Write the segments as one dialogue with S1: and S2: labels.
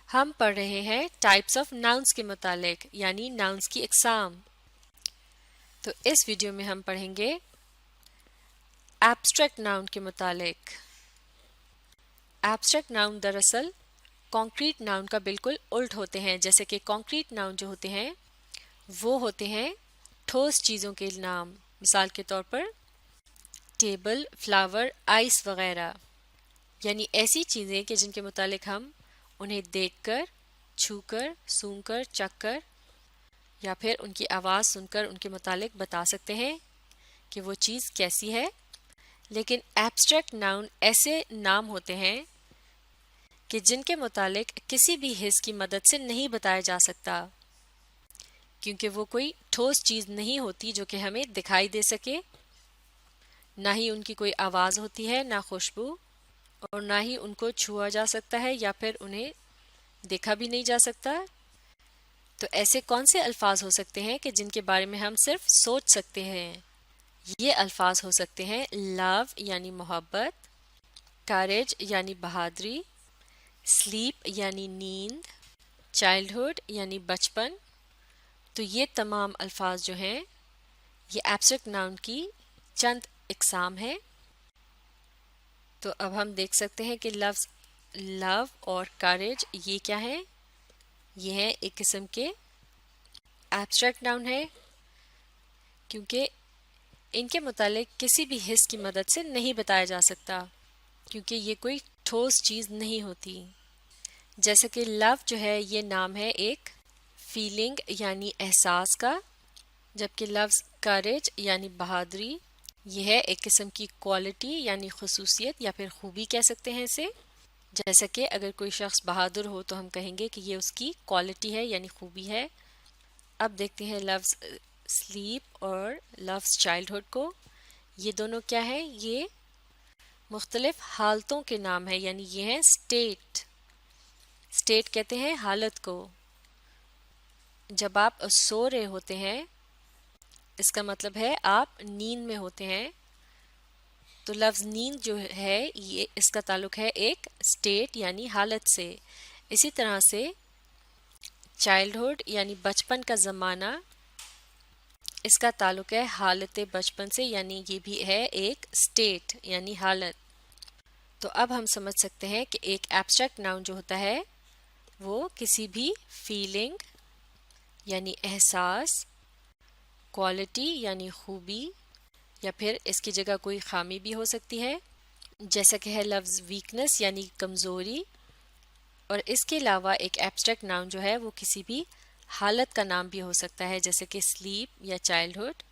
S1: ہم پڑھ رہے ہیں ٹائپس آف ناؤنس کے متعلق یعنی ناؤنس کی اقسام. تو اس ویڈیو میں ہم پڑھیں گے ایبسٹریکٹ ناؤن کے متعلق. ایبسٹریکٹ ناؤن دراصل کانکریٹ ناؤن کا بالکل الٹ ہوتے ہیں. جیسے کہ کانکریٹ ناؤن جو ہوتے ہیں وہ ہوتے ہیں ٹھوس چیزوں کے نام. مثال کے طور پر ٹیبل، فلاور، آئس وغیرہ. یعنی ایسی چیزیں کہ جن کے متعلق ہم انہیں دیکھ کر، چھو کر، سونگھ کر، چکھ کر یا پھر ان کی آواز سن کر ان کے متعلق بتا سکتے ہیں کہ وہ چیز کیسی ہے. لیکن ایبسٹریکٹ ناؤن ایسے نام ہوتے ہیں کہ جن کے متعلق کسی بھی حس کی مدد سے نہیں بتایا جا سکتا، کیونکہ وہ کوئی ٹھوس چیز نہیں ہوتی جو کہ ہمیں دکھائی دے سکے. نہ ہی ان کی کوئی آواز ہوتی ہے، نہ خوشبو، اور نہ ہی ان کو چھوا جا سکتا ہے یا پھر انہیں دیکھا بھی نہیں جا سکتا. تو ایسے کون سے الفاظ ہو سکتے ہیں کہ جن کے بارے میں ہم صرف سوچ سکتے ہیں؟ یہ الفاظ ہو سکتے ہیں لو یعنی محبت، کریج یعنی بہادری، سلیپ یعنی نیند، چائلڈہڈ یعنی بچپن. تو یہ تمام الفاظ جو ہیں یہ ایبسٹریکٹ ناؤن کی چند اقسام ہیں. تو اب ہم دیکھ سکتے ہیں کہ لفظ لو اور کریج یہ کیا ہیں؟ یہ ہیں ایک قسم کے ایبسٹریکٹ ناؤن ہے، کیونکہ ان کے متعلق کسی بھی حس کی مدد سے نہیں بتایا جا سکتا، کیونکہ یہ کوئی ٹھوس چیز نہیں ہوتی. جیسے کہ لو جو ہے یہ نام ہے ایک فیلنگ یعنی احساس کا، جبکہ لفظ کریج یعنی بہادری یہ ہے ایک قسم کی کوالٹی یعنی خصوصیت یا پھر خوبی کہہ سکتے ہیں اسے. جیسا کہ اگر کوئی شخص بہادر ہو تو ہم کہیں گے کہ یہ اس کی کوالٹی ہے یعنی خوبی ہے. اب دیکھتے ہیں لفظ سلیپ اور لفظ چائلڈہڈ کو. یہ دونوں کیا ہیں؟ یہ مختلف حالتوں کے نام ہیں، یعنی یہ ہیں اسٹیٹ. اسٹیٹ کہتے ہیں حالت کو. جب آپ سو رہے ہوتے ہیں اس کا مطلب ہے آپ نیند میں ہوتے ہیں. تو لفظ نیند جو ہے یہ اس کا تعلق ہے ایک اسٹیٹ یعنی حالت سے. اسی طرح سے چائلڈہڈ یعنی بچپن کا زمانہ، اس کا تعلق ہے حالت بچپن سے، یعنی یہ بھی ہے ایک اسٹیٹ یعنی حالت. تو اب ہم سمجھ سکتے ہیں کہ ایک ایبسٹریکٹ ناؤن جو ہوتا ہے وہ کسی بھی فیلنگ یعنی احساس، کوالٹی یعنی خوبی، یا پھر اس کی جگہ کوئی خامی بھی ہو سکتی ہے، جیسا کہ ہے لفظ ویکنس یعنی کمزوری. اور اس کے علاوہ ایک ایبسٹریکٹ ناؤن جو ہے وہ کسی بھی حالت کا نام بھی ہو سکتا ہے، جیسے کہ سلیپ یا چائلڈہڈ،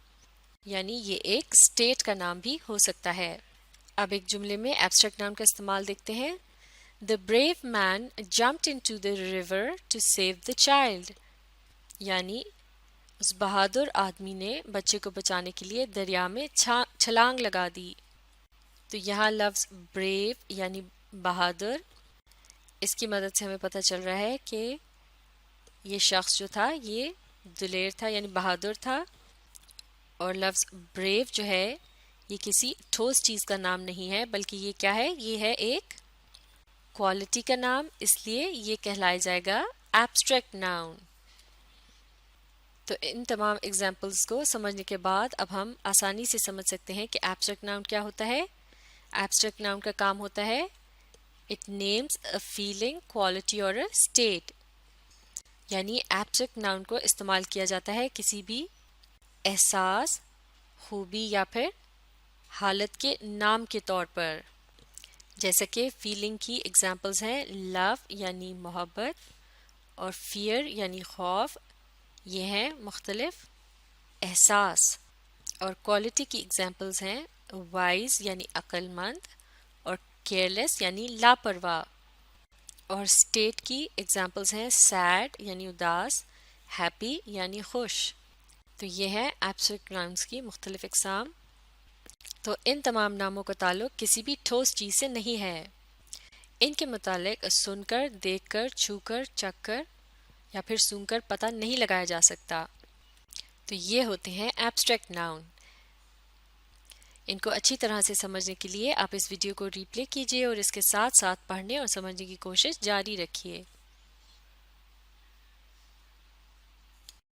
S1: یعنی یہ ایک اسٹیٹ کا نام بھی ہو سکتا ہے. اب ایک جملے میں ایبسٹریکٹ ناؤن کا استعمال دیکھتے ہیں. The brave man jumped into the river to save the child. یعنی اس بہادر آدمی نے بچے کو بچانے کے لیے دریا میں چھلانگ لگا دی. تو یہاں لفظ بریو یعنی بہادر، اس کی مدد سے ہمیں پتہ چل رہا ہے کہ یہ شخص جو تھا یہ دلیر تھا یعنی بہادر تھا. اور لفظ بریو جو ہے یہ کسی ٹھوس چیز کا نام نہیں ہے، بلکہ یہ کیا ہے؟ یہ ہے ایک کوالٹی کا نام، اس لیے یہ کہلائے جائے گا ایبسٹریکٹ ناؤن. تو ان تمام ایگزامپلس کو سمجھنے کے بعد اب ہم آسانی سے سمجھ سکتے ہیں کہ ایبسٹریکٹ ناؤن کیا ہوتا ہے. ایبسٹریکٹ ناؤن کا کام ہوتا ہے it names a feeling, quality اور اے اسٹیٹ. یعنی ایبسٹریکٹ ناؤن کو استعمال کیا جاتا ہے کسی بھی احساس، خوبی یا پھر حالت کے نام کے طور پر. جیسا کہ فیلنگ کی ایگزامپلز ہیں لو یعنی محبت اور فیئر یعنی خوف، یہ ہیں مختلف احساس. اور کوالٹی کی ایگزامپلز ہیں وائز یعنی عقل مند اور کیئرلیس یعنی لاپرواہ. اور اسٹیٹ کی ایگزامپلز ہیں سیڈ یعنی اداس، ہیپی یعنی خوش. تو یہ ہے ایبسٹریکٹ ناؤنس کی مختلف اقسام. تو ان تمام ناموں کا تعلق کسی بھی ٹھوس چیز سے نہیں ہے. ان کے متعلق سن کر، دیکھ کر، چھو کر، چکھ کر یا پھر سونگھ کر پتہ نہیں لگایا جا سکتا. تو یہ ہوتے ہیں ایبسٹریکٹ ناؤن. ان کو اچھی طرح سے سمجھنے کے لیے آپ اس ویڈیو کو ری پلے کیجیے اور اس کے ساتھ ساتھ پڑھنے اور سمجھنے کی کوشش جاری رکھیے.